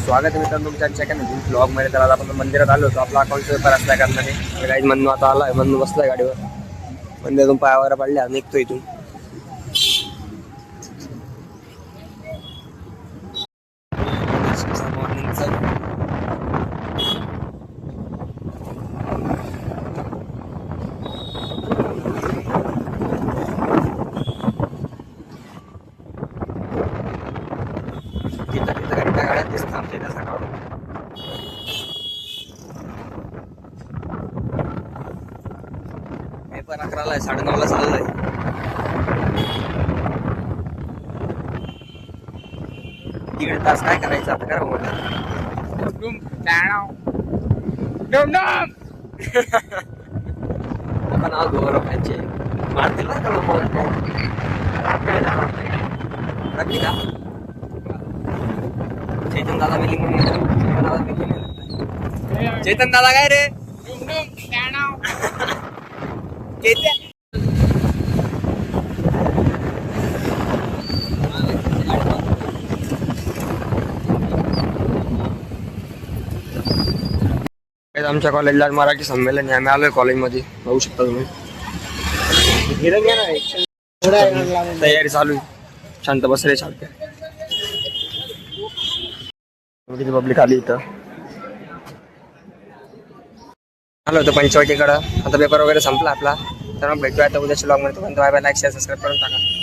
स्वागत आहे मित्रांनो तुमच्या सेकंड ब्लॉग मध्ये. तर आज आपण मंदिरात आलो होतो. आपला अकाउंट पेपर असल्या कारणाने काही मन्नू आता आलाय. मन्नू बसलाय गाडीवर. मंदिरातून पाय वगैरे पडल्या निघतो इथून. पेपर 11ला आहे, 9:30ला चाललाय. दीड तास काय करायचं आता करा मोठा. आपण आज गौरव खायचे मारतील ना का चेतन दादा मिली. चेतन दादा काय रे आमच्या कॉलेजला मराठी संमेलन आहे. आम्ही आलोय कॉलेजमध्ये, बघू शकता तुम्ही. तयारी चालू आहे. शांत बसले चालते. पब्लिक आली इथं. आलो होतं पंचवटीकडं. आता पेपर वगैरे संपला आपला. तर मग भेटूया आता उद्याच्या ब्लॉगमध्ये. Bye bye. Like share subscribe करून टाका.